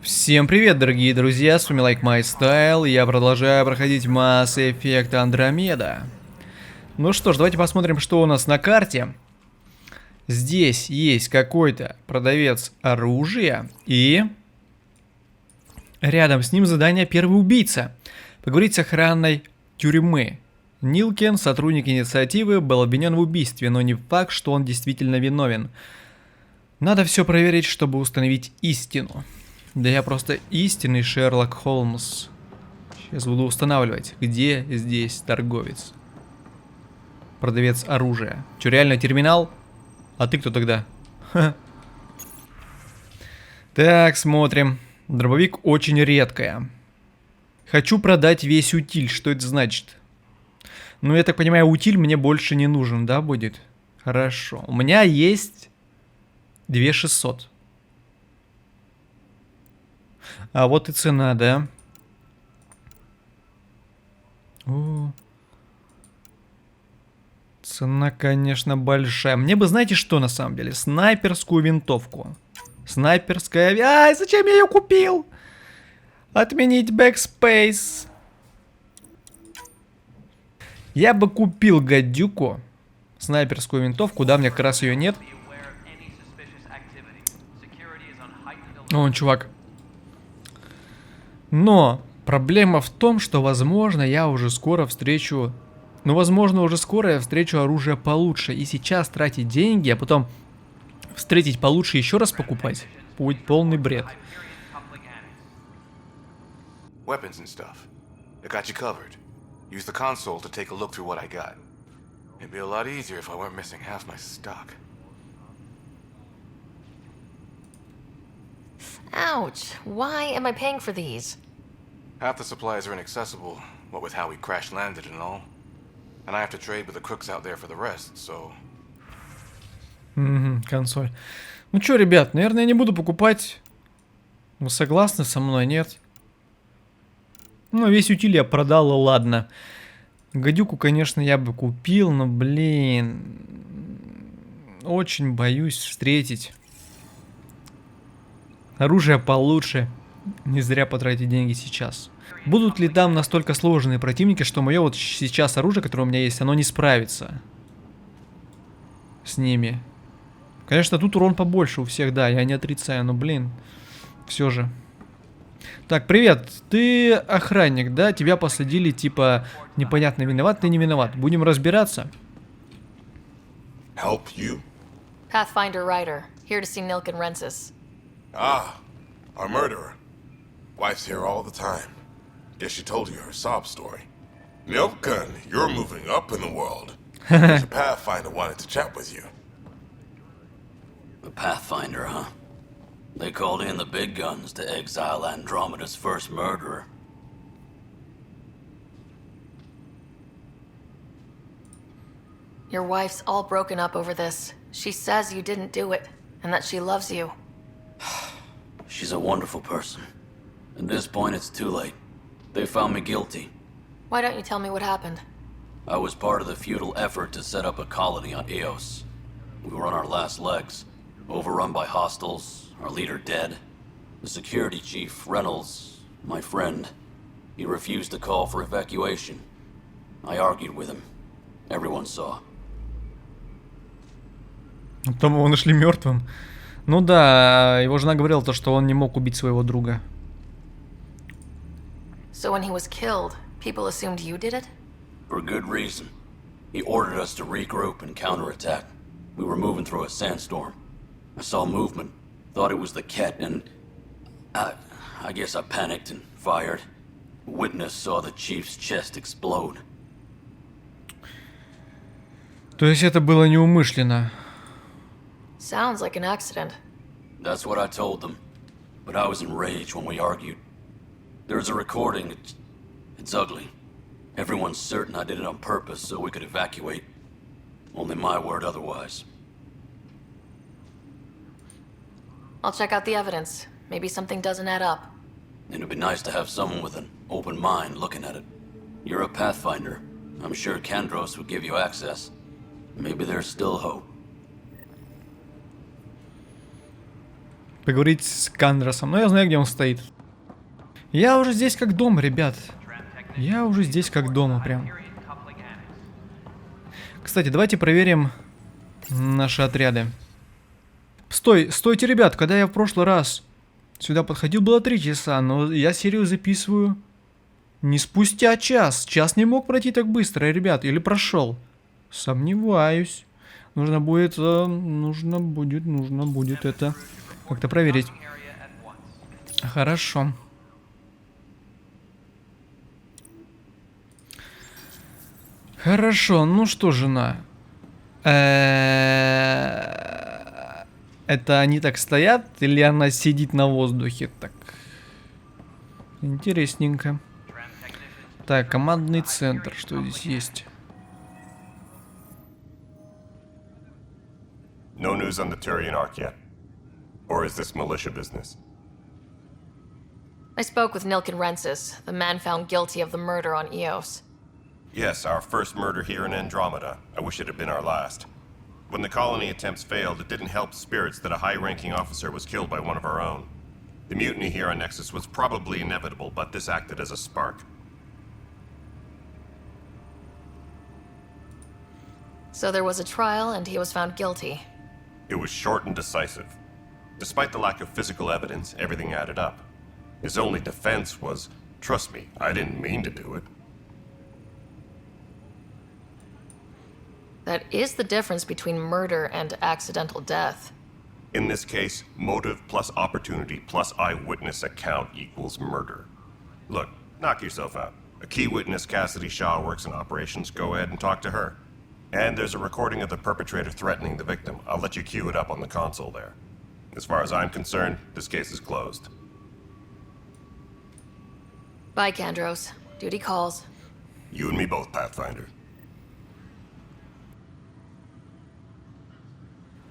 Всем привет, дорогие друзья, с вами Like My Style, и я продолжаю проходить Mass Effect Andromeda. Ну что ж, давайте посмотрим, что у нас на карте. Здесь есть какой-то продавец оружия, и рядом с ним задание «Первый убийца». Поговорить с охраной тюрьмы. Нилкен, сотрудник инициативы, был обвинен в убийстве, но не факт, что он действительно виновен. Надо все проверить, чтобы установить истину. Да я просто истинный Шерлок Холмс. Сейчас буду устанавливать, где здесь торговец. Продавец оружия. Че, реально терминал? А ты кто тогда? Ха. Так, смотрим. Дробовик очень редкая. Хочу продать весь утиль. Что это значит? Ну, я так понимаю, утиль мне больше не нужен, да, будет? Хорошо. У меня есть 2600. А вот и цена, да? О. Цена, конечно, большая. Мне бы, знаете, что на самом деле? Снайперскую винтовку. Снайперская... Ай, зачем я ее купил? Отменить бэкспейс. Я бы купил гадюку. Снайперскую винтовку. Да, у меня как раз ее нет. Вон, чувак. Но проблема в том, что, возможно, я уже скоро встречу... Ну, возможно, уже скоро я встречу оружие получше. И сейчас тратить деньги, а потом встретить получше еще раз покупать, будет полный бред. Weapons and stuff. I got you covered. Use the console to take a look through what I got. It'd be a lot easier if I weren't missing half my stock. Ouch. Why am I paying for these? Half the supplies are inaccessible, what with how we crash landed and all. And I have to trade with the crooks out there for the rest, so... Консоль. Ну что, ребят, наверное, я не буду покупать. Вы согласны со мной, нет? Ну, весь утиль я продал, и ладно. Гадюку, конечно, я бы купил, но, блин... Очень боюсь встретить оружие получше. Не зря потратить деньги сейчас. Будут ли там настолько сложные противники, что мое вот сейчас оружие, которое у меня есть, оно не справится с ними? Конечно, тут урон побольше у всех, да, я не отрицаю, но, блин, все же. Так, привет, ты охранник, да? Тебя посадили, типа, непонятно, виноват ты, не виноват. Будем разбираться. Help you? Pathfinder Ryder, here to see Nilken Rensis. Ah, our murderer. Wife's here all the time. Guess she told you her sob story. Nilken, you're moving up in the world. There's a Pathfinder wanted to chat with you. The Pathfinder, huh? They called in the big guns to exile Andromeda's first murderer. Your wife's all broken up over this. She says you didn't do it, and that she loves you. She's a wonderful person. At this point, it's too late. They found me guilty. Why don't you tell me what happened? I was part of the futile effort to set up a colony on Eos. We were on our last legs, overrun by hostiles, our leader dead. The security chief, Reynolds, my friend, he refused to call for evacuation. I argued with him. Everyone saw. Потом его нашли мертвым. Ну да, его жена говорила то, что он не мог убить своего друга. So when he was killed, people assumed you did it? For good reason. He ordered us to regroup and counterattack. We were moving through a sandstorm. I saw movement, thought it was the Ket, and I guess I panicked and fired. Witness saw the chief's chest explode. То есть это было неумышленно. Sounds like an accident. That's what I told them. But I was enraged when we argued. There's a recording. It's ugly. Everyone's certain I did it on purpose so we could evacuate. Only my word otherwise. I'll check out the evidence. Maybe something doesn't add up. It'd be nice to have someone with an open mind looking at it. You're a Pathfinder. I'm sure Kandros would give you access. Maybe there's still hope. поговорить с Кандросом. Но я знаю, где он стоит. Я уже здесь как дома, ребят. Я уже здесь как дома прям. Кстати, давайте проверим наши отряды. Стойте, ребят, когда я в прошлый раз сюда подходил, было 3 часа, но я серию записываю не спустя час. Час не мог пройти так быстро, ребят, или прошел. Сомневаюсь. Нужно будет это как-то проверить. Хорошо. Хорошо, ну что, жена? Это они так стоят, или она сидит на воздухе? Так. Интересненько. Так, командный центр, что здесь есть? No news on the Turian Ark yet? Or is this militia business? I spoke with Nilken Rensis, the man found guilty of the murder on Eos. Yes, our first murder here in Andromeda. I wish it had been our last. When the colony attempts failed, it didn't help spirits that a high-ranking officer was killed by one of our own. The mutiny here on Nexus was probably inevitable, but this acted as a spark. So there was a trial and he was found guilty. It was short and decisive. Despite the lack of physical evidence, everything added up. His only defense was, trust me, I didn't mean to do it. That is the difference between murder and accidental death. In this case, motive plus opportunity plus eyewitness account equals murder. Look, knock yourself out. A key witness, Cassidy Shaw, works in operations. Go ahead and talk to her. And there's a recording of the perpetrator threatening the victim. I'll let you cue it up on the console there. As far as I'm concerned, this case is closed. Bye, Kandros. Duty calls. You and me both, Pathfinder.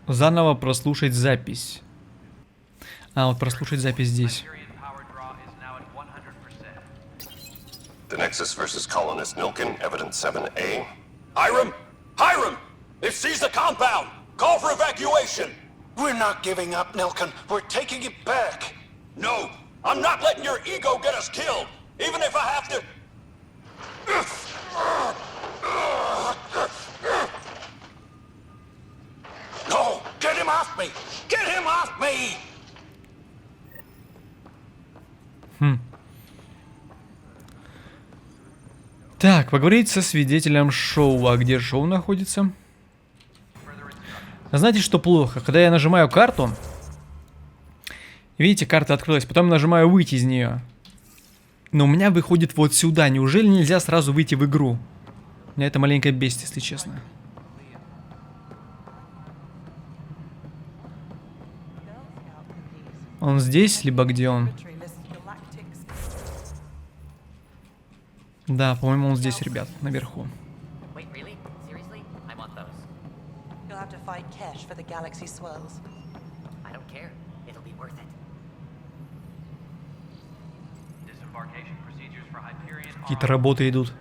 Заново прослушать запись. А, вот прослушать запись здесь. The Nexus versus Colonist Nilken, Evidence 7A. Hiram! Hiram! They've seized the compound! Call for evacuation! We're not giving up, Nilken. We're taking it back. No! I'm not letting your ego get us killed! Even if I have to... No! Get him off me! Get him off me! Так, поговорить со свидетелем шоу. А где шоу находится? Знаете, что плохо? Когда я нажимаю карту, видите, карта открылась, потом нажимаю выйти из нее. Но у меня выходит вот сюда. Неужели нельзя сразу выйти в игру? Меня это маленько бесит, если честно. Он здесь, либо где он? Да, по-моему, он здесь, ребят, наверху. Какие-то работы идут.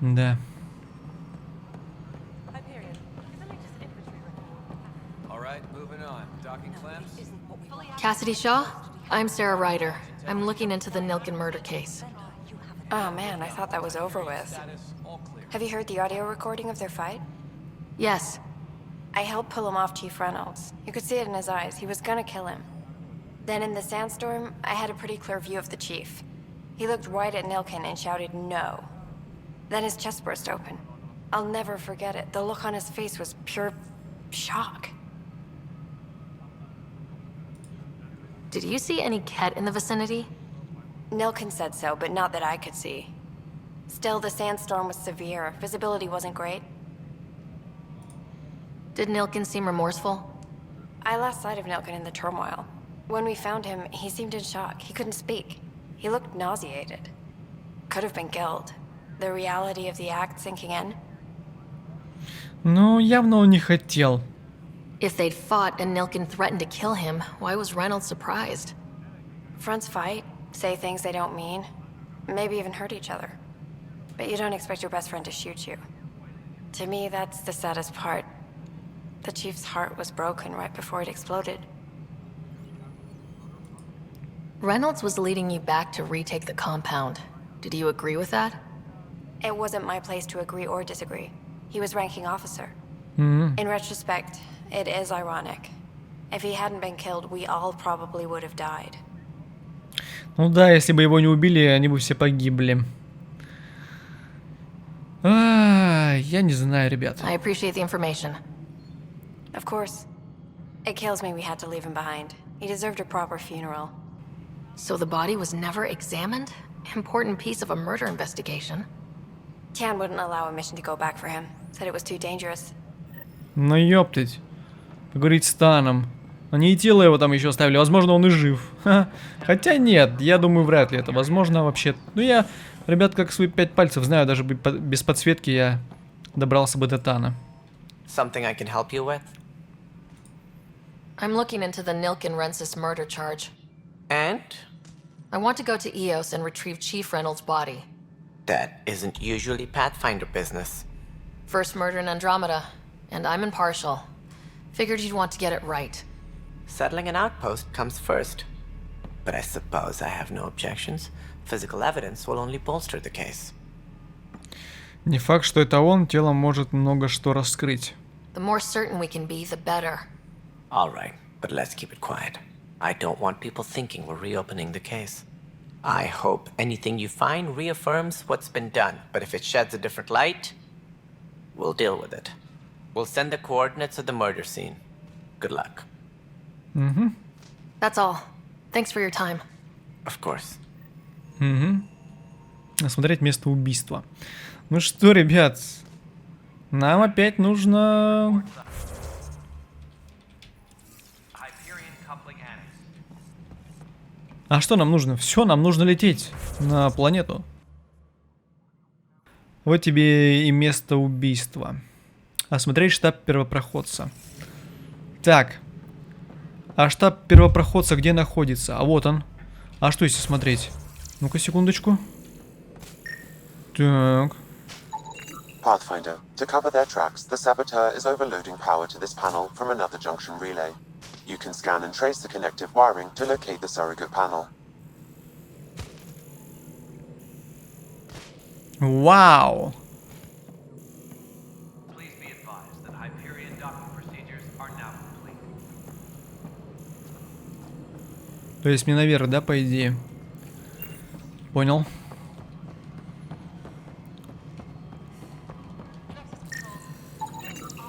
Да. Cassidy Shaw? I'm Sarah Ryder. I'm looking into the Nilken murder case. Oh man, I thought that was over with. Have you heard the audio recording of their fight? Yes. I helped pull him off Chief Reynolds. You could see it in his eyes. He was gonna kill him. Then in the sandstorm, I had a pretty clear view of the chief. He looked right at Nilken and shouted no. Then his chest burst open. I'll never forget it. The look on his face was pure shock. Did you see any Ket in the vicinity? Nilken said so, but not that I could see. Still, the sandstorm was severe. Visibility wasn't great. Did Nilken seem remorseful? I lost sight of Nilken in the turmoil. When we found him, he seemed in shock. He couldn't speak. He looked nauseated. Could have been killed. The reality of the act sinking in. Ну, явно он не хотел. If they'd fought and Nilken threatened to kill him, why was Reynolds surprised? Fronts fight, say things they don't mean, maybe even hurt each other. But you don't expect your best friend to shoot you. To me, that's the saddest part. The chief's heart was broken right before it exploded. Reynolds was leading you back to retake the compound. Did you agree with that? It wasn't my place to agree or disagree. He was ranking officer. Мгм. In retrospect, it is ironic. If he hadn't been killed, we all probably would have died. Ну да, если бы его не убили, они бы все погибли. Я не знаю, ребят. I appreciate the information. Of course. It kills me we had to leave him behind. He deserved a proper funeral. So the body was never examined? Important piece of a murder investigation. Tian wouldn't allow a mission to go back for him. Said it was too dangerous. Ну ёптыть. Поговорить с Таном. Они и тело его там еще оставили. Возможно, он и жив. Ха. Хотя нет, я думаю, вряд ли это возможно вообще. Ну я, ребят, как свои 5 пальцев знаю, даже без подсветки я добрался бы до Тана. Something I can help you with? I'm looking into the Nilken-Rensis murder charge. And? I want to go to EOS and retrieve Chief Reynolds' body. That isn't usually Pathfinder business. First murder in Andromeda, and I'm impartial. Figured you'd want to get it right. Settling an outpost comes first. But I suppose I have no objections. Physical evidence will only bolster the case. Не факт, что это он, тело может много что раскрыть. The more certain we can be, the better. All right, but let's keep it quiet. I don't want people thinking we're reopening the case. I hope anything you find reaffirms what's been done, but if it sheds a different light, we'll deal with it. We'll send the coordinates of the murder scene. Good luck. Угу. That's all. Thanks for your time. Of course. Угу. Осмотреть место убийства. Ну что, ребят, нам опять нужно... А что нам нужно? Все, нам нужно лететь на планету. Вот тебе и место убийства. Осмотреть штаб первопроходца. Так. А штаб первопроходца где находится? А вот он. А что если смотреть? Ну-ка, секундочку. Так. Pathfinder, to cover their tracks, the saboteur is overloading power to this panel from another junction relay. You can scan and trace the connective wiring to locate the surrogate panel. Вау! То есть мне наверх, да, по идее? Понял.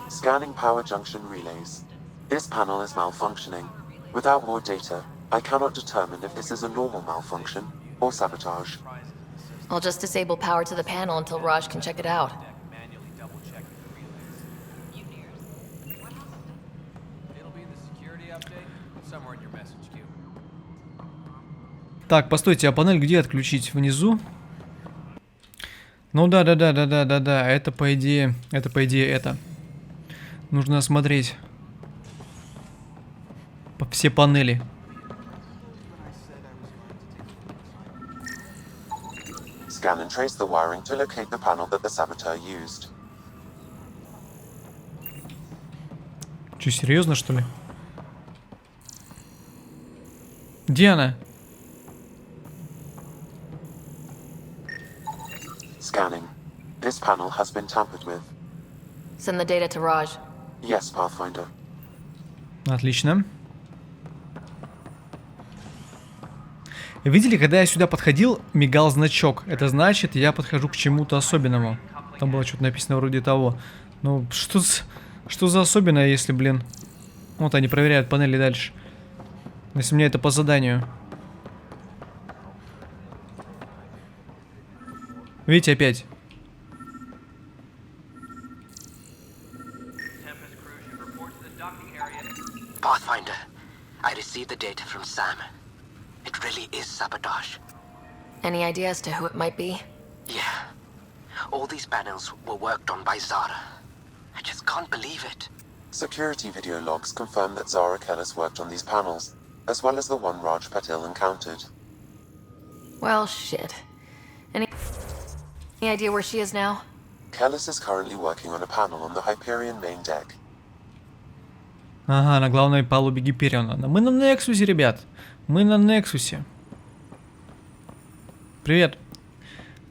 Scanning power junction relays. This panel is malfunctioning. Without more data, I cannot determine if this is a normal malfunction or sabotage. I'll just disable power to the panel until Raj can check it out. Так, постойте, а панель где отключить? Внизу? Ну да. Это по идее это. Нужно осмотреть все панели. Scan and trace the wiring to locate the panel that the saboteur used. Че, серьезно, что ли? Где она? Scanning. This panel has been tampered with. Send the data to Raj. Yes, Pathfinder. Отлично. Видели, когда я сюда подходил, мигал значок. Это значит, я подхожу к чему-то особенному. Там было что-то написано вроде того. Ну, что за особенное, если, блин... Вот они проверяют панели дальше. Если мне это по заданию. Видите, опять. Pathfinder, I received the data from Sam. It really is sabotage. Any idea as to who it might be? Yeah. All these panels were worked on by Zara. I just can't believe it. Security video logs confirm that Zara Kellis worked on these panels, as well as the one Raj Patil encountered. Well, shit. Any idea where she is now? Kellis is currently working on a panel on the Hyperion main deck. Ага, на главной палубе Гипериона. Мы на Нексусе, ребят. Мы на Нексусе. Привет.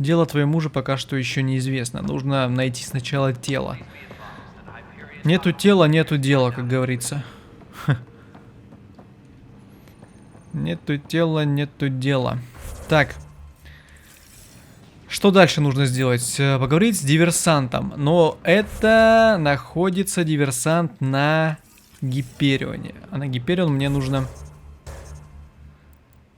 Дело твоего мужа пока что еще неизвестно. Нужно найти сначала тело. Нету тела, нету дела, как говорится. Нету тела, нету дела. Так. Что дальше нужно сделать? Поговорить с диверсантом. Но это находится диверсант на Гиперионе. А на Гиперион мне нужно...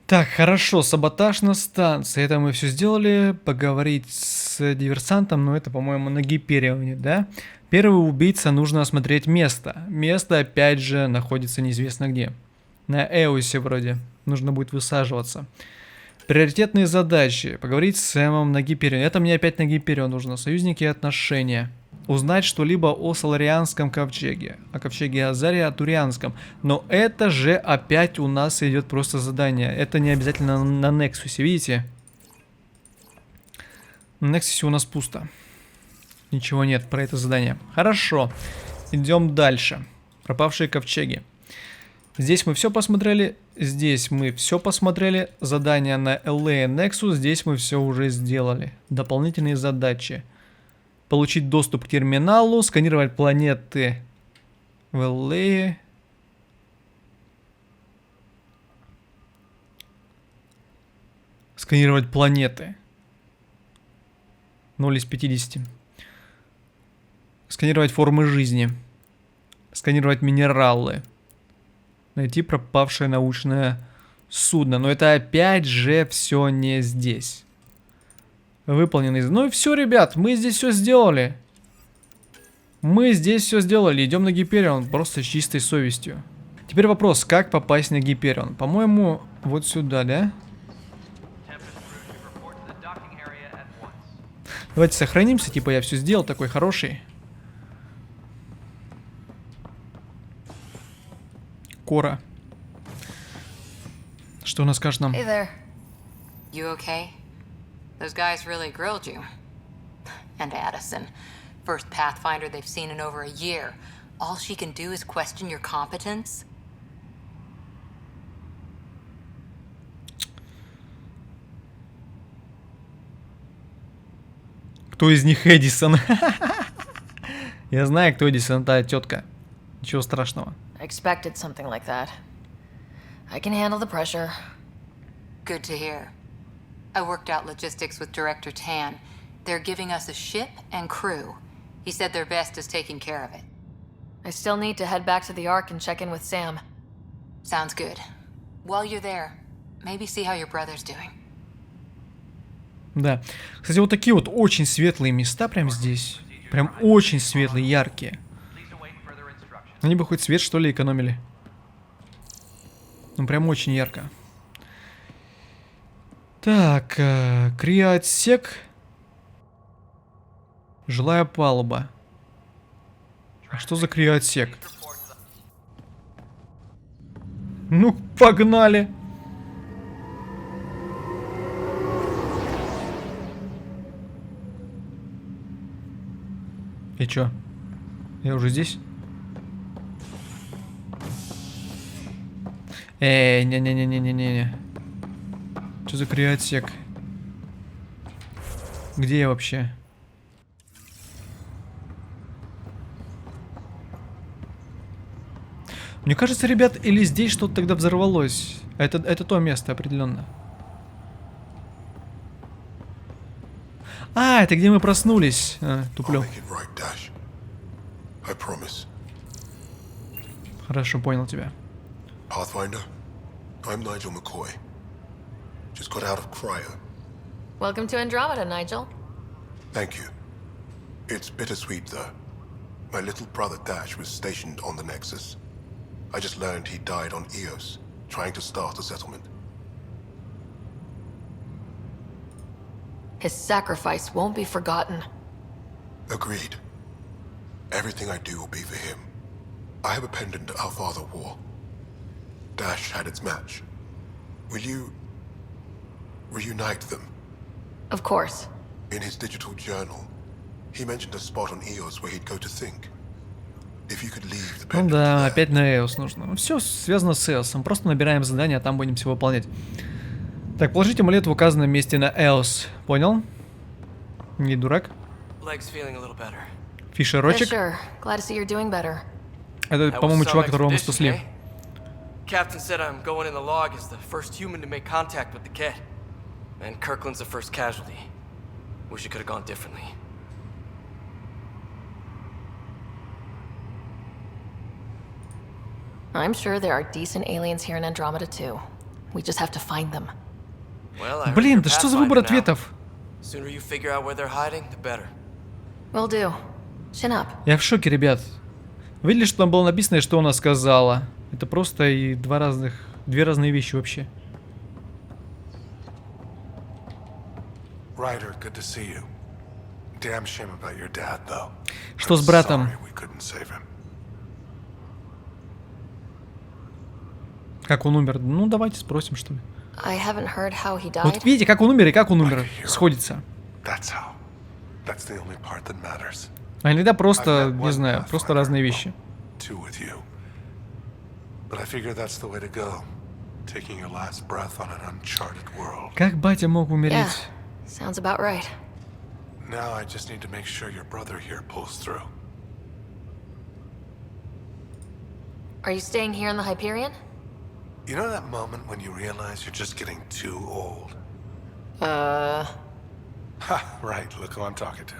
Так, хорошо. Саботаж на станции. Это мы все сделали. Поговорить с диверсантом. Но это, по-моему, на Гиперионе, да? Первый убийца, нужно осмотреть место. Место, опять же, находится неизвестно где. На Эосе вроде. Нужно будет высаживаться. Приоритетные задачи. Поговорить с Сэмом на Гиперионе. Это мне опять на Гиперион нужно. Союзники и отношения. Узнать что-либо о Соларианском ковчеге. О ковчеге Азария, о Турианском. Но это же опять у нас идет просто задание. Это не обязательно на Нексусе. Видите? На Нексусе у нас пусто. Ничего нет про это задание. Хорошо. Идем дальше. Пропавшие ковчеги. Здесь мы все посмотрели. Здесь мы все посмотрели. Задание на LA Nexus. Здесь мы все уже сделали. Дополнительные задачи. Получить доступ к терминалу. Сканировать планеты в LA. Сканировать планеты. 0 из 50. Сканировать формы жизни. Сканировать минералы. Найти пропавшее научное судно. Но это опять же все не здесь. Выполненный. Ну и все, ребят. Мы здесь все сделали. Мы здесь все сделали. Идем на Гиперион. Просто с чистой совестью. Теперь вопрос. Как попасть на Гиперион? По-моему, вот сюда, да? Давайте сохранимся. Типа я все сделал. Такой хороший. Кора. Что она скажет нам? Hey there. You okay? Those guys really grilled you. And Addison. First Pathfinder they've seen in over a year. All she can do is question your competence? Кто из них Эдисон? Я знаю, кто Эдисон, та тетка. Ничего страшного. I expected something like that. I can handle the pressure. Good to hear. I worked out logistics with Director Tan. They're giving us a ship and crew. He said their best is taking care of it. I still need to head back to the Ark and check in with Sam. Sounds good. While you're there, maybe see how your brother's doing. Да. Кстати, вот такие вот очень светлые места прям здесь. Прям очень светлые, яркие. Они бы хоть свет, что ли, экономили. Ну, прям очень ярко. Так, криоотсек. Жилая палуба. А что за криоотсек? Ну, погнали. И чё? Я уже здесь? Не-не-не-не-не-не. Что за криоотсек? Где я вообще? Мне кажется, ребят, или здесь что-то тогда взорвалось. Это то место определенно. А, это где мы проснулись. Туплю. Хорошо, понял тебя. Pathfinder, I'm Nigel McCoy. Just got out of cryo. Welcome to Andromeda, Nigel. Thank you. It's bittersweet, though. My little brother Dash was stationed on the Nexus. I just learned he died on Eos, trying to start a settlement. His sacrifice won't be forgotten. Agreed. Everything I do will be for him. I have a pendant our father wore. Dash had its match. Will you reunite them? Of course. In his digital journal, he mentioned a spot on Eos where he'd go to think. Ну да, опять на EOS нужно. Ну, все связано с EOS. Просто набираем задания, а там будем все выполнять. Так, положите амулет в указанном месте на EOS. Понял? Не дурак. Фишерочек. Это, по-моему, чувак, которого мы спасли. Captain said I'm going in the log as the first human to make contact with the kid. And Kirkland's the first casualty. Wish it could have gone differently. I'm sure there are decent aliens here in Andromeda too. We just have to find them. Well, блин, да что за выбор ответов? Sooner you figure out where they're hiding, the better. Will do. Chin up. Я в шоке, ребят. Видели, что там было написано и что она сказала? Это просто и две разные вещи вообще. Ryder, good to see you. Damn shame about your dad, though. Что с братом? Как он умер? Ну, давайте спросим, что ли. I haven't heard how he died. Вот видите, как он умер и как он умер. Сходится. А иногда просто, не знаю, просто разные вещи. Как батя мог умереть? Sounds about right. Now I just need to make sure your brother here pulls through. Are you staying here in the Hyperion? You know that moment when you realize you're just getting too old? Ha, right, look who I'm talking to.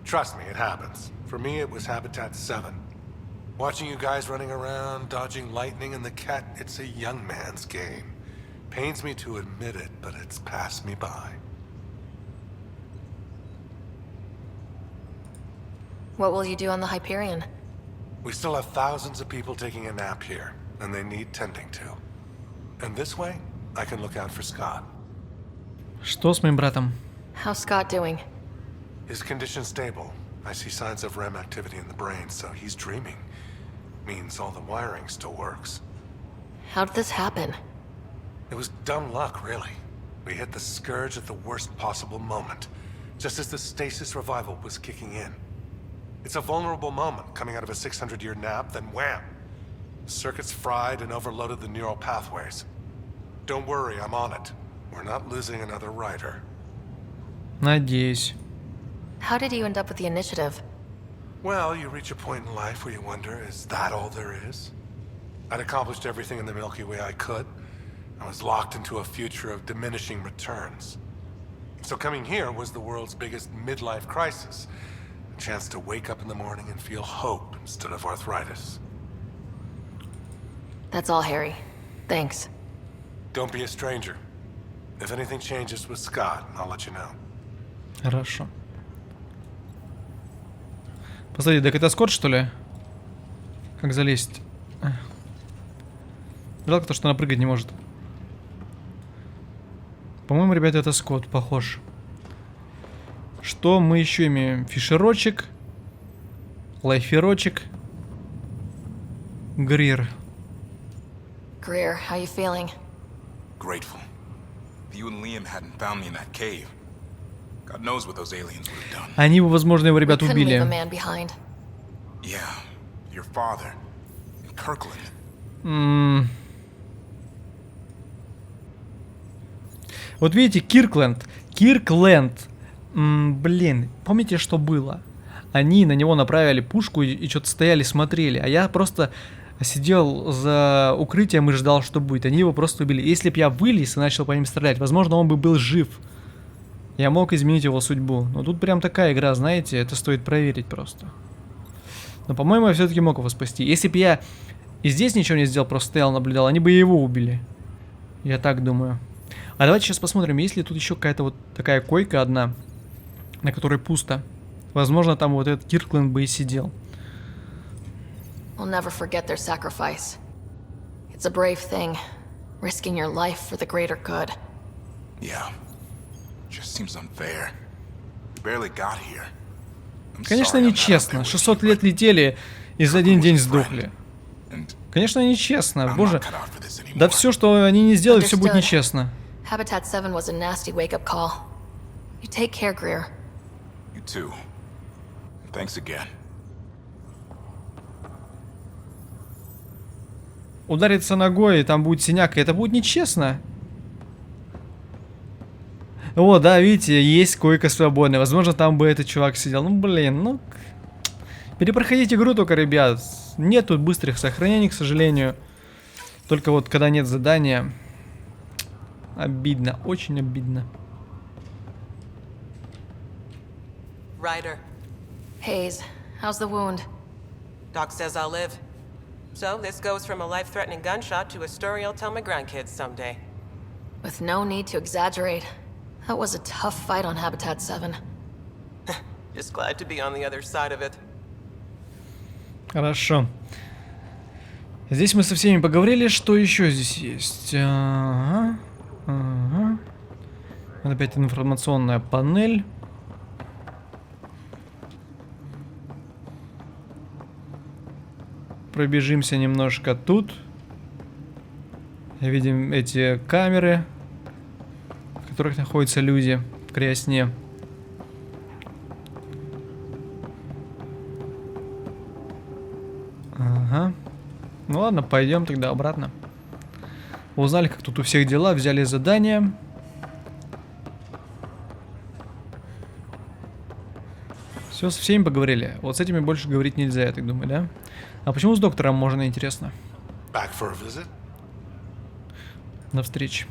Trust me, it happens. For me, it was Habitat 7. Watching you guys running around, dodging lightning and the cat, it's a young man's game. Pains me to admit it, but it's passed me by. What will you do on the Hyperion? We still have thousands of people taking a nap here, and they need tending to. And this way, I can look out for Scott. Что с моим братом? How's Scott doing? His condition's stable. I see signs of REM activity in the brain, so he's dreaming. Means all the wiring still works. How did this happen? It was dumb luck, really. We hit the scourge at the worst possible moment, just as the stasis revival was kicking in. It's a vulnerable moment coming out of a 600-year nap, then wham! Circuits fried and overloaded the neural pathways. Don't worry, I'm on it. We're not losing another rider. Надеюсь. How did you end up with the initiative? Well, you reach a point in life where you wonder, is that all there is? I'd accomplished everything in the Milky Way I could. I was locked into a future of diminishing returns. So coming here was the world's biggest midlife crisis. A chance to wake up in the morning and feel hope instead of arthritis. That's all, Harry. Thanks. Don't be a stranger. If anything changes with Scott, I'll let you know. Хорошо. Посмотри, так это Скотт, что ли? Как залезть? Жалко то, что она прыгать не может. По-моему, ребята, это Скотт, похож. Что мы еще имеем? Фишерочек. Лайферочек. Грир. Greer, how you feeling? Grateful. If you and Liam hadn't found me in that cave, God knows what those aliens would have done. Они бы, возможно, его ребят убили. Yeah, your father, and Kirkland. Вот видите, Киркленд. Блин, помните, что было? Они на него направили пушку и что-то стояли, смотрели. А я просто сидел за укрытием и ждал, что будет. Они его просто убили. Если бы я вылез и начал по ним стрелять, возможно, он бы был жив. Я мог изменить его судьбу. Но тут прям такая игра, знаете, это стоит проверить просто. Но, по-моему, я все-таки мог его спасти. Если бы я и здесь ничего не сделал, просто стоял, наблюдал, они бы его убили. Я так думаю. А давайте сейчас посмотрим, есть ли тут еще какая-то вот такая койка одна, на которой пусто. Возможно, там вот этот Киркленд бы и сидел. We'll never forget their sacrifice. It's a brave thing, risking your life for the greater good. Yeah. Just seems unfair. We barely got here. Конечно, нечестно. 600 лет летели и за один день сдохли. Конечно, нечестно. Боже. Да все, что они не сделают, все будет нечестно. Habitat 7 was a nasty wake-up call. You take care, Greer. You too. Thanks again. ударится ногой, и там будет синяк, и это будет нечестно. О, да, видите, есть койка свободная. Возможно, там бы этот чувак сидел. Ну, блин, ну... Перепроходить игру только, ребят. Нет тут быстрых сохранений, к сожалению. Только вот, когда нет задания... Обидно, очень обидно. Ryder. Hayes, how's the wound? Doc says I'll live. So this goes from a life-threatening gunshot to a story I'll tell my grandkids someday. With no need to exaggerate. That was a tough fight on Habitat 7. Just glad to be on the other side of it. Хорошо. Здесь мы со всеми поговорили. Что еще здесь есть? Ага. Ага. Вот опять информационная панель. Пробежимся немножко тут. Видим эти камеры, в которых находятся люди в крясне. Ага. Ну ладно, пойдем тогда обратно. Узнали, как тут у всех дела, взяли задание. Все, со всеми поговорили. Вот с этими больше говорить нельзя, я так думаю, да? А почему с доктором можно, интересно? Back for a visit? На встрече.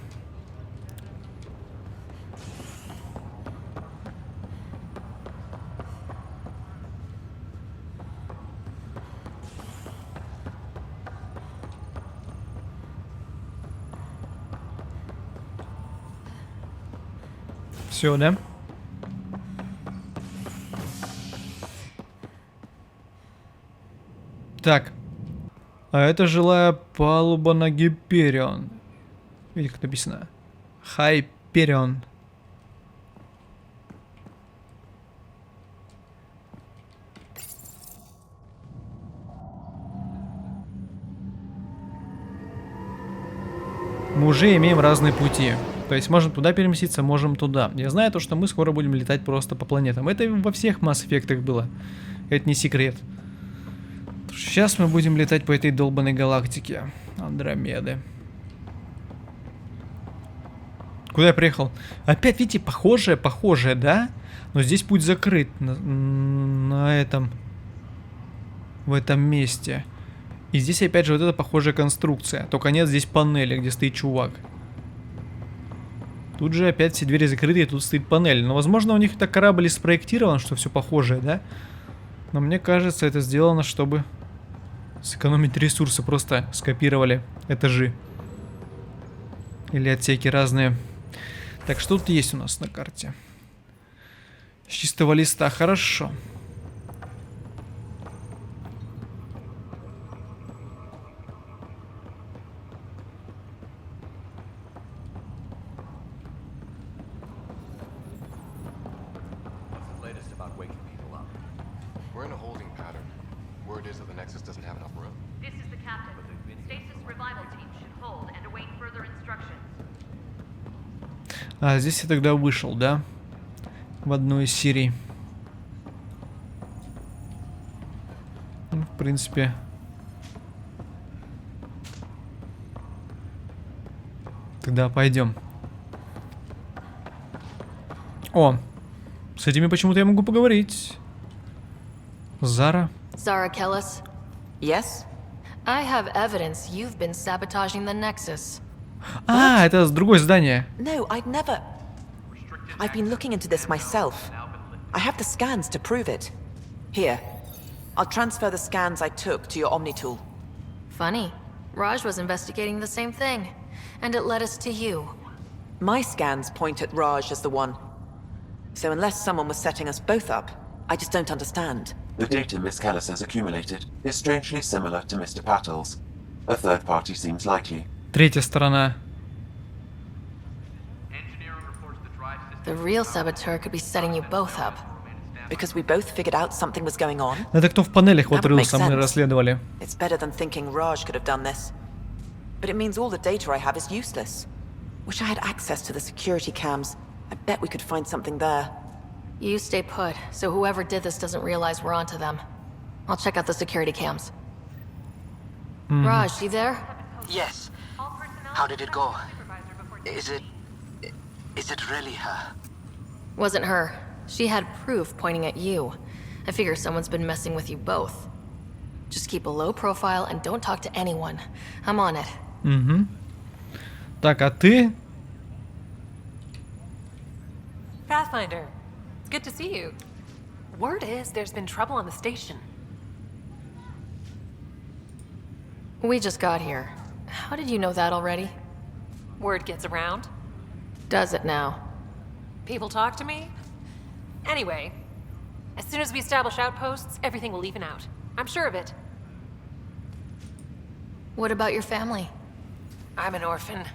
Все, да? Так. А это жилая палуба на Гиперион. Видите, как написано? Хайперион. Мы уже имеем разные пути. То есть можем туда переместиться, можем туда. Я знаю то, что мы скоро будем летать просто по планетам. Это во всех Mass Effect'ах было. Это не секрет. Сейчас мы будем летать по этой долбанной галактике Андромеды. Куда я приехал? Опять, видите, похожее, да? Но здесь путь закрыт на этом... В этом месте. И здесь опять же вот эта похожая конструкция. Только нет здесь панели, где стоит чувак. Тут же опять все двери закрыты, и тут стоит панель. Но, возможно, у них так корабль и спроектирован, что все похожее, да? Но мне кажется, это сделано, чтобы сэкономить ресурсы. Просто скопировали этажи. Или отсеки разные. Так, что тут есть у нас на карте? С чистого листа, хорошо. А, здесь я тогда вышел, да? В одной из серий. Ну, в принципе. Тогда пойдем. О, с этими почему-то я могу поговорить. Зара. Zara Kellis? Yes? I have evidence you've been sabotaging the Nexus. А, это другое здание. No, I'd never. I've been looking into this myself. I have the scans to prove it. Here. I'll transfer the scans I took to your Omni tool. Funny. Raj was investigating the same thing, and it led us to you. My scans point at Raj as the one. So unless someone was setting us both up, I just don't understand. The data Miss Kellis has accumulated is strangely similar to Mr. Patel's. A third party seems likely. Третья сторона. The real saboteur could be setting you both up. Because we both figured out something was going on. Это кто в панелях вот рылся, мы расследовали. It's better than thinking Raj could have done this. But it means all the data I have is useless. Wish I had access to the security cams. I bet we could find something there. You stay put, so whoever did this doesn't realize we're onto them. I'll check out the security cams. Raj, you there? Yes. How did it go? Is it really her? Wasn't her. She had proof pointing at you. I figure someone's been messing with you both. Just keep a low profile and don't talk to anyone. I'm on it. Угу. Так, а ты? Pathfinder, it's good to see you. Word is there's been trouble on the station. We just got here. How did you know that already? Word gets around. Does it now? People talk to me. Anyway, as soon as we establish outposts, everything will even out. I'm sure of it. What about your family? I'm an orphan.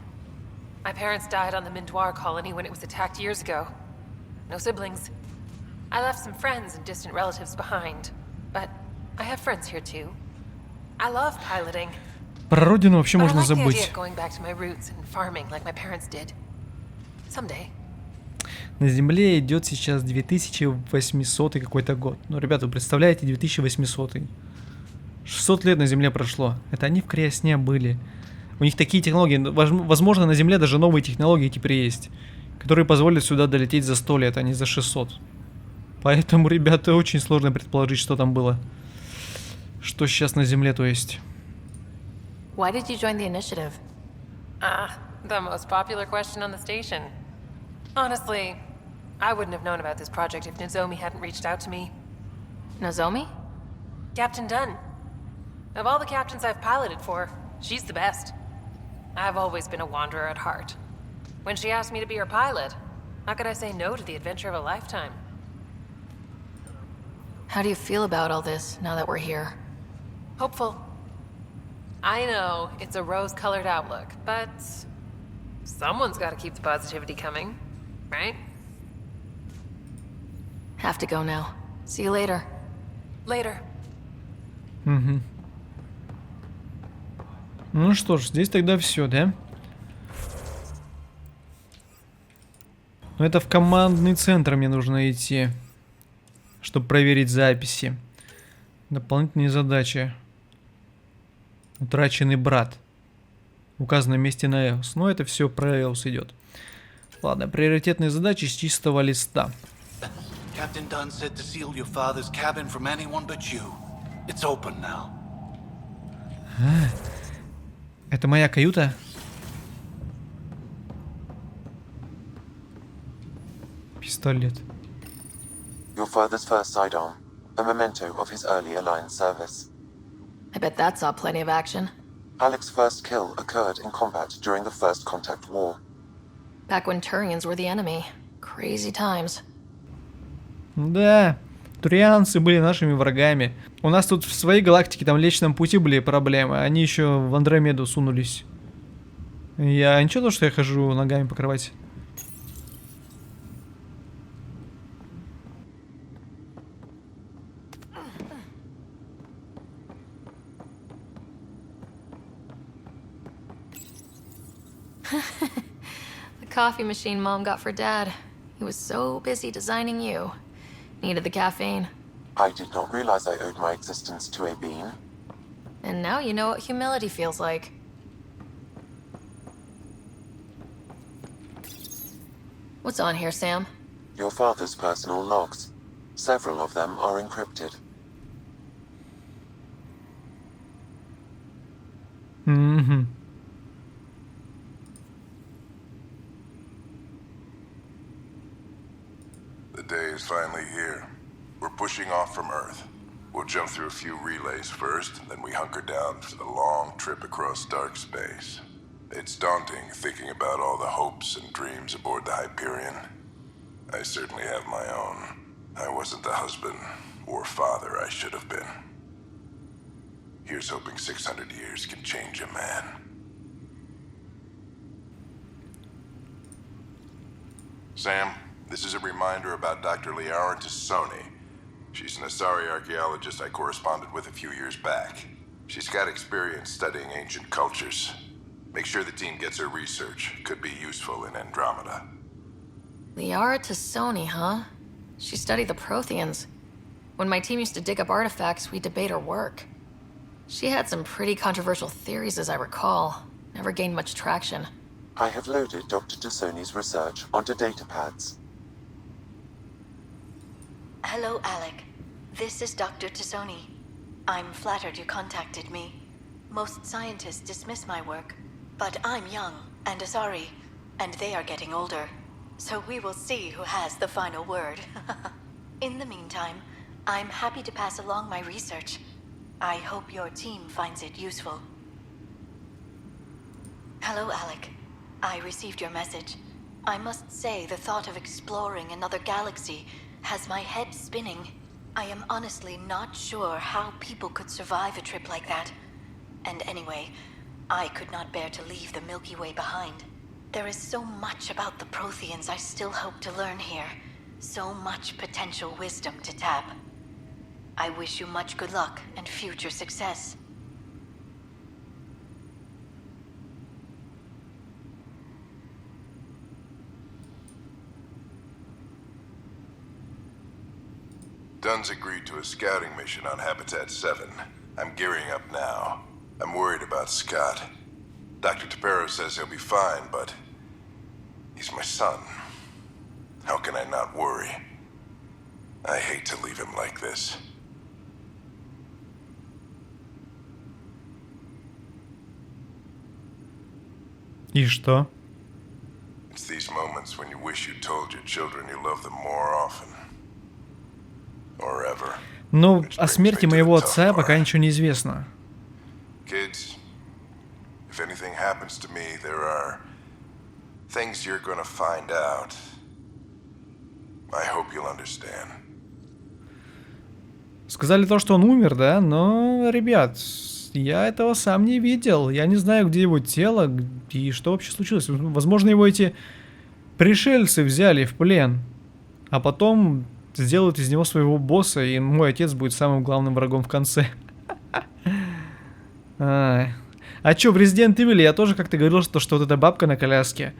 My parents died on the Mindoir colony when it was attacked years ago. No siblings. I left some friends and distant relatives behind, but I have friends here too. I love piloting. Про родину вообще But I можно like the idea забыть. of going back to my roots and farming like my parents did. Someday. На Земле идет сейчас 2800 какой-то год. Ну, ребята, вы представляете, 2800. 600 лет на Земле прошло. Это они в кресне были. У них такие технологии. Возможно, на Земле даже новые технологии теперь есть, которые позволят сюда долететь за 100 лет, а не за 600. Поэтому, ребята, очень сложно предположить, что там было. Что сейчас на Земле, то есть. Why did you join the initiative? The most popular question on the station. Honestly, I wouldn't have known about this project if Nozomi hadn't reached out to me. Nozomi? Captain Dunn. Of all the captains I've piloted for, she's the best. I've always been a wanderer at heart. When she asked me to be her pilot, how could I say no to the adventure of a lifetime? How do you feel about all this now that we're here? Hopeful. I know it's a rose-colored outlook, but someone's got to keep the positivity coming, right? Have to go now. See you later. Later. Угу. Ну что ж, здесь тогда все, да? Но это в командный центр мне нужно идти, чтобы проверить записи. Дополнительные задачи. Утраченный брат. В указанном месте на EOS. Но это все про EOS идет. Ладно, приоритетные задачи с чистого листа. Captain Dunn said to seal your father's cabin from anyone but you. It's open now. Это моя каюта? Пистолет. Your father's first sidearm, a memento of his early Alliance service. I bet that saw plenty of action. Alex's first kill occurred in combat during the First Contact War. Back when Turians were the enemy. Crazy times. Да, турианцы были нашими врагами. У нас тут в своей галактике, там в Млечном Пути были проблемы. Они еще в Андромеду сунулись. Я ничего, то, что я хожу ногами по кровати. The coffee machine Mom got for Dad. He was so busy designing you. Needed the caffeine. I did not realize I owed my existence to a bean. And now you know what humility feels like. What's on here, Sam? Your father's personal logs. Several of them are encrypted. Mm-hmm. The day is finally here. We're pushing off from Earth. We'll jump through a few relays first, and then we hunker down for the long trip across dark space. It's daunting thinking about all the hopes and dreams aboard the Hyperion. I certainly have my own. I wasn't the husband or father I should have been. Here's hoping 600 years can change a man. Sam, this is a reminder about Dr. Liara Tassoni. She's an Asari archaeologist I corresponded with a few years back. She's got experience studying ancient cultures. Make sure the team gets her research. Could be useful in Andromeda. Liara Tassoni, huh? She studied the Protheans. When my team used to dig up artifacts, we'd debate her work. She had some pretty controversial theories, as I recall. Never gained much traction. I have loaded Dr. Tassoni's research onto datapads. Hello, Alec. This is Dr. Tassoni. I'm flattered you contacted me. Most scientists dismiss my work, but I'm young and Asari, and they are getting older. So we will see who has the final word. In the meantime, I'm happy to pass along my research. I hope your team finds it useful. Hello, Alec. I received your message. I must say the thought of exploring another galaxy has my head spinning. I am honestly not sure how people could survive a trip like that. And anyway, I could not bear to leave the Milky Way behind. There is so much about the Protheans I still hope to learn here. So much potential wisdom to tap. I wish you much good luck and future success. Dunn's agreed to a scouting mission on Habitat 7. I'm gearing up now. I'm worried about Scott. Dr. Tapero says he'll be fine, but he's my son. How can I not worry? I hate to leave him like this. И что? It's these moments when you wish you told your children you love them more often. Or ever. Ну, о смерти моего отца пока ничего не известно. Kids, if anything happens to me, there are things you're gonna find out. I hope you'll understand. Сказали то, что он умер, да? Но, ребят, я этого сам не видел. Я не знаю, где его тело и что вообще случилось. Возможно, его эти пришельцы взяли в плен, а потом сделают из него своего босса, и мой отец будет самым главным врагом в конце. А чё, в Resident Evil я тоже как-то говорил, что вот эта бабка на коляске.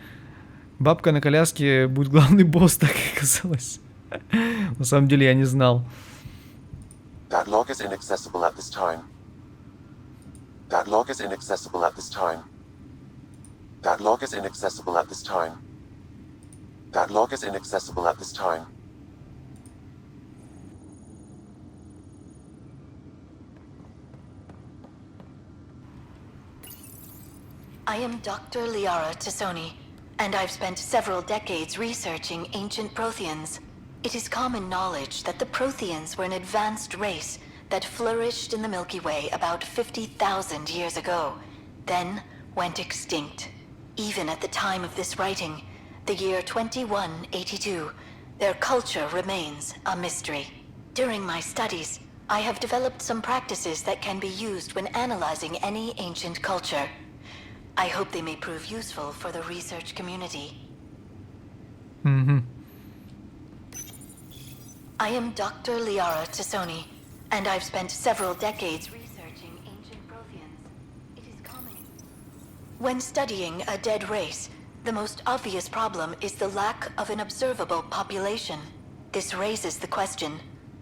Бабка на коляске будет главный босс, так и оказалось. На самом деле я не знал. That log is inaccessible at this time. That log is inaccessible at this time. That log is inaccessible at this time. That log is inaccessible at this time. I am Dr. Liara Tassoni, and I've spent several decades researching ancient Protheans. It is common knowledge that the Protheans were an advanced race that flourished in the Milky Way about 50,000 years ago, then went extinct. Even at the time of this writing, the year 2182, their culture remains a mystery. During my studies, I have developed some practices that can be used when analyzing any ancient culture. I hope they may prove useful for the research community. I am Dr. Liara Tassoni, and I've spent several decades researching ancient Protheans. It is common. When studying a dead race, the most obvious problem is the lack of an observable population. This raises the question,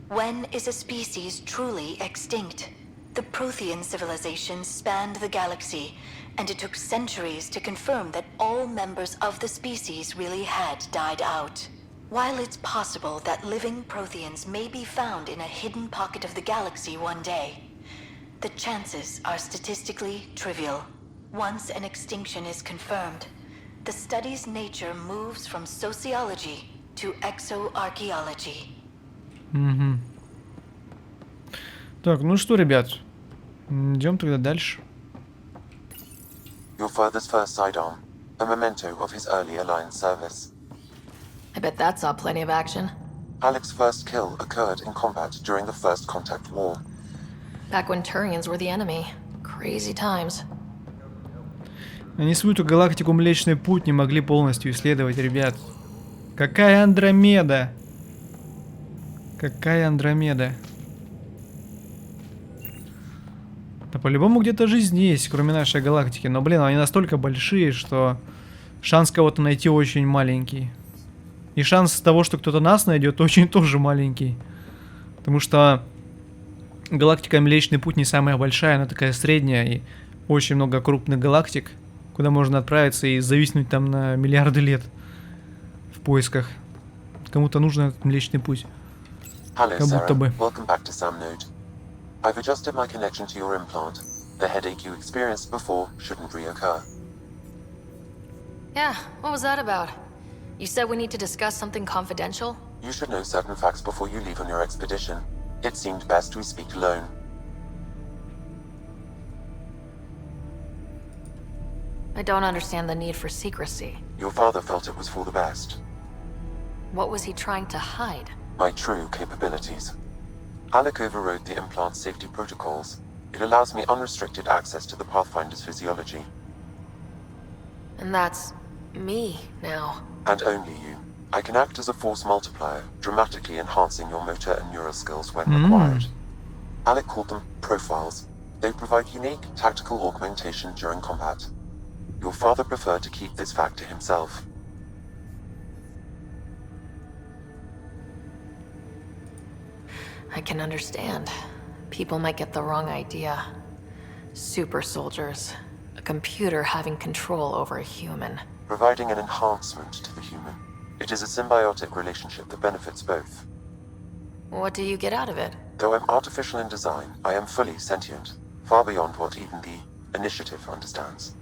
when is a species truly extinct? The Prothean civilization spanned the galaxy, and it took centuries to confirm that all members of the species really had died out. While it's possible that living Protheans may be found in a hidden pocket of the galaxy one day, the chances are statistically trivial. Once an extinction is confirmed, the study's nature moves from sociology to exoarchaeology. Так, ну что, ребят, идем тогда дальше. Your father's first sidearm, a memento of his early Alliance service. I bet that saw plenty of action. Alec's first kill occurred in combat during the First Contact War. Back when Turians were the enemy. Crazy times. Они свою эту галактику Млечный Путь не могли полностью исследовать, ребят. Какая Андромеда? Какая Андромеда? Да по-любому где-то жизнь есть, кроме нашей галактики. Но, блин, они настолько большие, что шанс кого-то найти очень маленький. И шанс того, что кто-то нас найдет, очень тоже маленький. Потому что галактика Млечный Путь не самая большая, она такая средняя, и очень много крупных галактик, куда можно отправиться и зависнуть там на миллиарды лет в поисках. Кому-то нужен этот Млечный Путь. Hello, Как будто Sarah. бы. Welcome back to Sam Node. I've adjusted my connection to your implant. The headache you experienced before shouldn't reoccur. Yeah, what was that about? You said we need to discuss something confidential? You should know certain facts before you leave on your expedition. It seemed best we speak alone. I don't understand the need for secrecy. Your father felt it was for the best. What was he trying to hide? My true capabilities. Alec overrode the implant's safety protocols. It allows me unrestricted access to the Pathfinder's physiology. And that's me now. And only you. I can act as a force multiplier, dramatically enhancing your motor and neural skills when required. Alec called them profiles. They provide unique tactical augmentation during combat. Your father preferred to keep this fact to himself. I can understand. People might get the wrong idea. Super soldiers. A computer having control over a human. Providing an enhancement to the human. It is a symbiotic relationship that benefits both. What do you get out of it? Though I'm artificial in design, I am fully sentient. Far beyond what even the Initiative understands.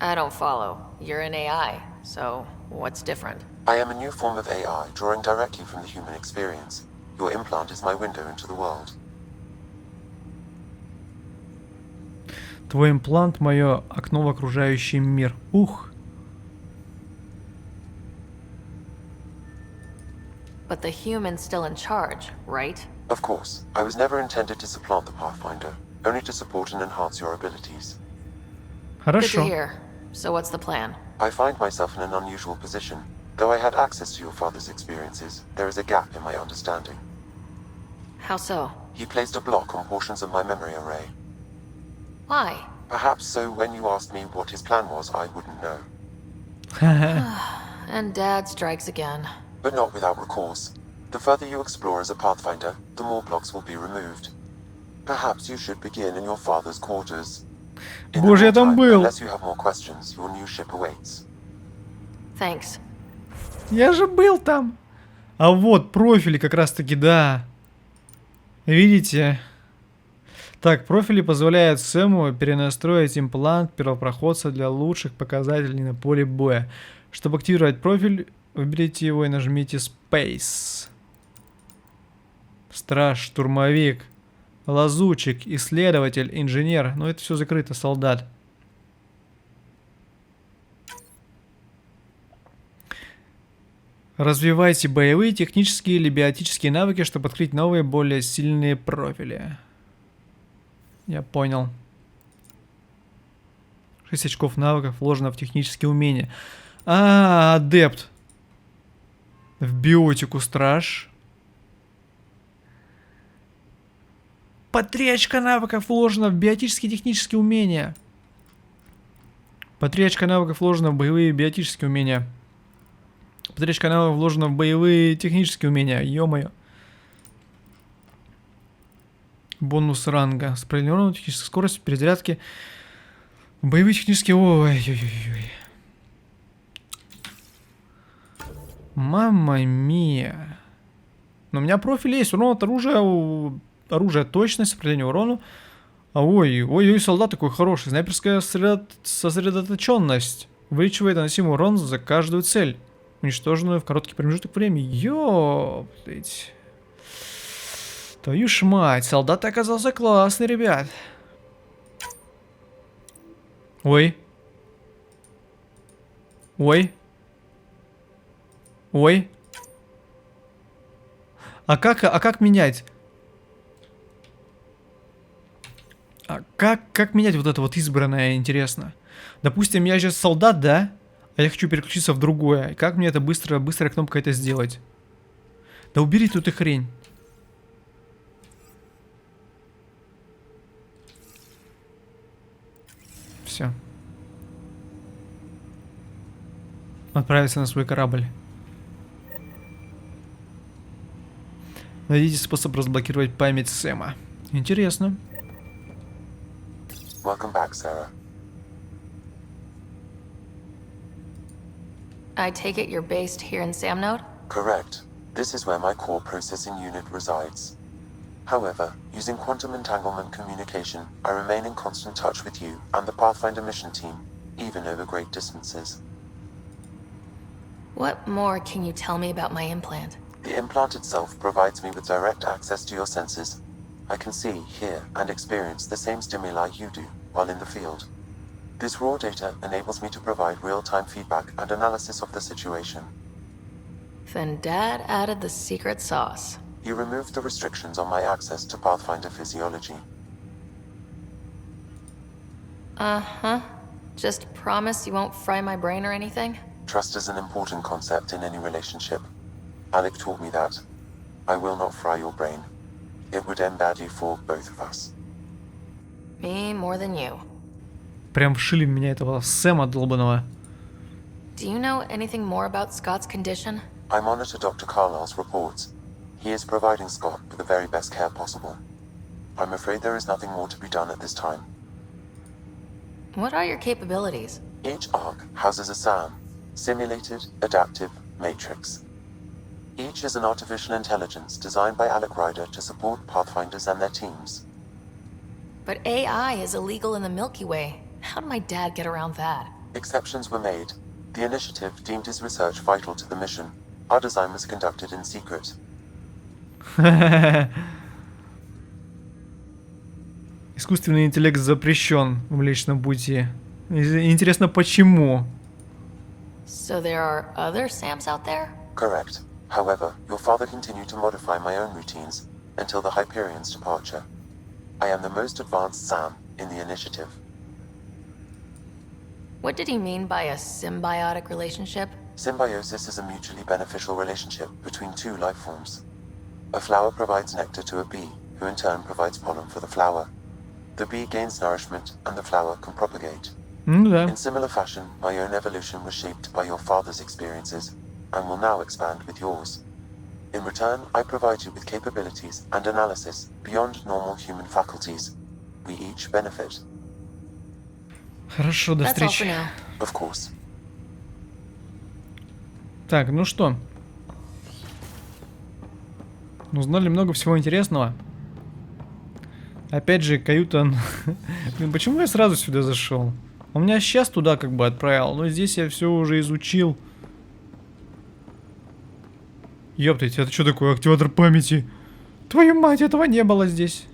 I don't follow. You're an AI, so what's different? I am a new form of AI, drawing directly from the human experience. Your implant is my window into the world. Твой имплант — мое окно в окружающий мир. Ух! But the human's still in charge, right? Of course. I was never intended to supplant the Pathfinder, only to support and enhance your abilities. Good to hear. So what's the plan? I find myself in an unusual position. Though I had access to your father's experiences, there is a gap in my understanding. How so? He placed a block on portions of my memory array. Why? Perhaps so when you asked me what his plan was, I wouldn't know. And Dad strikes again. But not without recourse. The further you explore as a Pathfinder, the more blocks will be removed. Perhaps you should begin in your father's quarters. Боже, я там был! Unless you have more questions, your new ship awaits. Thanks. Я же был там! А вот профили как раз таки, да. Видите? Так, профили позволяют Сэму перенастроить имплант первопроходца для лучших показателей на поле боя. Чтобы активировать профиль, выберите его и нажмите Space. Страж, штурмовик, лазутчик, исследователь, инженер. Но это все закрыто, солдат. Развивайте боевые, технические или биотические навыки, чтобы открыть новые, более сильные профили. Я понял. 6 очков навыков вложено в технические умения. Адепт. В биотику страж. По 3 очка навыков вложено в биотические технические умения. По 3 очка навыков вложено в боевые биотические умения. По 3 очка навыков вложено в боевые технические умения. Ё-моё. Бонус ранга. Справедливая техническая скорость, перезарядки. Боевые технические... Ой-ой-ой. Мамма мия. Но у меня профиль есть. Урон от оружия. Оружие точность, сопротивление урону. Ой-ой-ой, солдат такой хороший. Снайперская сосредоточенность. Увеличивает наносимый урон за каждую цель, уничтоженную в короткий промежуток времени. Ёптыть. Твою ж мать, солдат оказался классный, ребят. Ой. Ой. Ой. А как менять? Как менять вот это вот избранное, интересно? Допустим, я сейчас солдат, да? А я хочу переключиться в другое. Как мне это быстрая кнопка это сделать? Да убери тут и хрень. Все. Отправиться на свой корабль. Найдите способ разблокировать память Сэма. Интересно. Welcome back, Sarah. I take it you're based here in Samnode? Correct. This is where my core processing unit resides. However, using quantum entanglement communication, I remain in constant touch with you and the Pathfinder mission team, even over great distances. What more can you tell me about my implant? The implant itself provides me with direct access to your senses. I can see, hear, and experience the same stimuli you do while in the field. This raw data enables me to provide real-time feedback and analysis of the situation. Then Dad added the secret sauce. He removed the restrictions on my access to Pathfinder physiology. Uh-huh. Just promise you won't fry my brain or anything? Trust is an important concept in any relationship. Alec taught me that. I will not fry your brain. It would end badly for both of us. Me more than you. Прям вшили в меня этого Сэма долбаного. Do you know anything more about Scott's condition? I monitor Dr. Carlisle's reports. He is providing Scott with the very best care possible. I'm afraid there is nothing more to be done at this time. What are your capabilities? Each arc houses a SAM, Simulated Adaptive Matrix. Each is an artificial intelligence designed by Alec Ryder to support Pathfinders and their teams. But AI is illegal in the Milky Way. How did my dad get around that? Exceptions were made. The initiative deemed his research vital to the mission. Our design was conducted in secret. Искусственный интеллект запрещен в Млечном Пути. Интересно, почему? So there are other SAMs out there? Correct. However, your father continued to modify my own routines until the Hyperion's departure. I am the most advanced SAM in the initiative. What did he mean by a symbiotic relationship? Symbiosis is a mutually beneficial relationship between two life forms. A flower provides nectar to a bee, who in turn provides pollen for the flower. The bee gains nourishment, and the flower can propagate. In similar fashion, my own evolution was shaped by your father's experiences, and will now expand with yours. In return, I provide you with capabilities and analysis beyond normal human faculties. We each benefit. Хорошо, до встречи. Of course. Так, ну что? Узнали много всего интересного. Опять же, каюта... Блин, почему я сразу сюда зашел? Он меня сейчас туда как бы отправил, но здесь я все уже изучил. Ёптать, это что такое? Активатор памяти? Твою мать, этого не было здесь.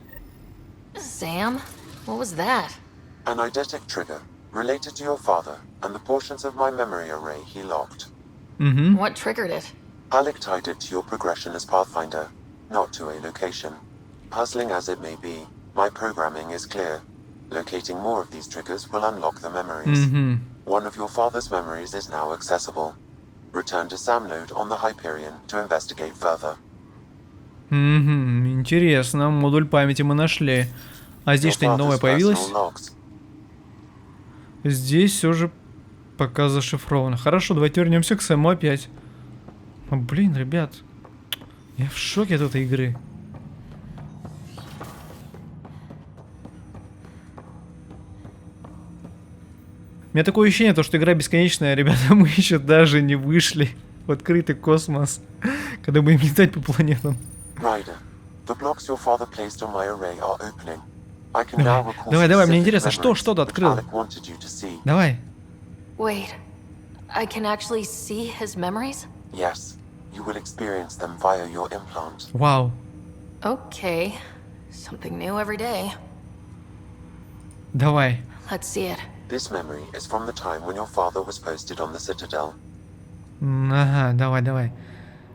Sam, what was that? An eidetic trigger, related to your father, and the portions of my memory array he locked. What triggered it? Alec tied it to your progression as Pathfinder, not to a location. Puzzling as it may be, my programming is clear. Locating more of these triggers will unlock the memories. One of your father's memories is now accessible. Return to Samnode on the Hyperion to investigate further. Интересно, модуль памяти мы нашли. А здесь что-нибудь новое появилось? Здесь все же пока зашифровано. Хорошо, давайте вернемся к Сэму опять. Блин, ребят, я в шоке от этой игры. У меня такое ощущение, что игра бесконечная, ребята, мы еще даже не вышли в открытый космос, когда будем летать по планетам. Давай, мне интересно, что ты открыл? Давай. Wait, I can actually see his memories? Yes, you will experience them via your implant. Вау. Okay, something new every day. Давай. Let's see it. This memory is from the time when your father was posted on the Citadel. Ага, давай.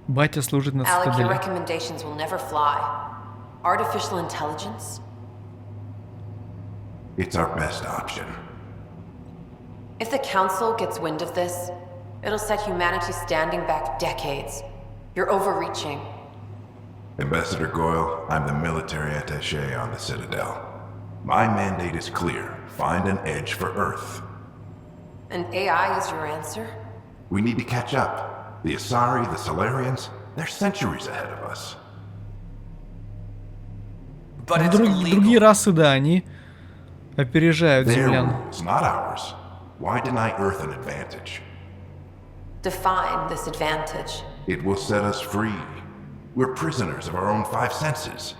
Батя служит на Alec, your Цитадели. recommendations will never fly. Artificial intelligence? It's our best option. If the Council gets wind of this, it'll set humanity standing back decades. You're overreaching. Ambassador Goyle, I'm the military attaché on the Citadel. My mandate is clear. Find an edge for Earth. And AI is your answer? We need to catch up. The Asari, the Solarians, they're centuries ahead of us. Другие расы, да, они опережают Their землян. rules, not ours. Why deny Earth an advantage? Define this advantage. It will set us free. We're prisoners of our own five senses.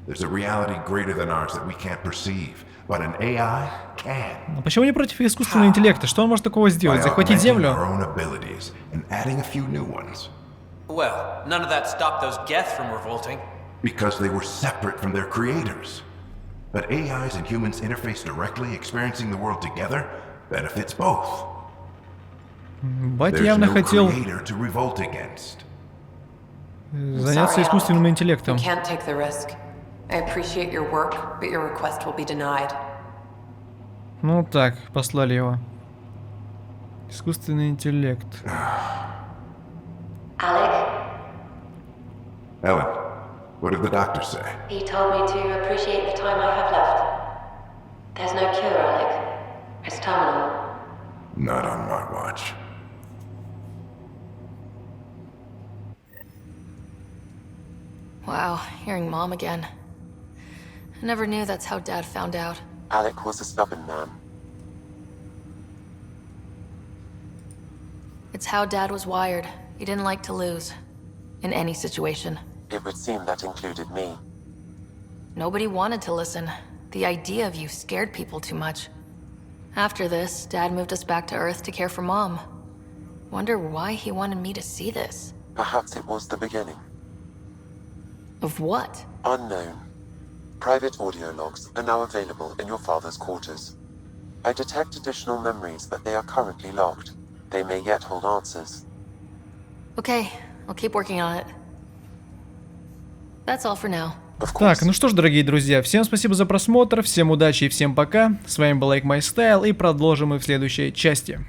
There's a reality greater than ours that we can't perceive, but an AI can. А почему не против искусственного интеллекта? Что он может такого сделать? Захватить Землю? Our own abilities and adding a few new ones. Well, none of that stopped those Geth from revolting. Because they were separate from their creators. But AIs and humans interface directly, experiencing the world together, benefits both. Бать There's явно no хотел creator to revolt against. заняться искусственным интеллектом. Can't take the risk. I appreciate your work, but your request will be denied. Ну так, послали его. Искусственный интеллект. Alec, Ellen, what did the doctor say? he told me to appreciate the time I have left. There's no cure, Alec. It's terminal. Not on my watch. Wow, hearing Mom again. I never knew that's how Dad found out. Alec was a stubborn man. It's how Dad was wired. He didn't like to lose. In any situation. It would seem that included me. Nobody wanted to listen. The idea of you scared people too much. After this, Dad moved us back to Earth to care for Mom. Wonder why he wanted me to see this. Perhaps it was the beginning. Of what? Unknown. Private audio logs are now available in your father's quarters. I detect additional memories, but they are currently logged. They may yet hold answers. Okay, I'll keep working on it. That's all for now. Так, ну что ж, дорогие друзья, всем спасибо за просмотр, всем удачи и всем пока. С вами был Like My Style, и продолжим мы в следующей части.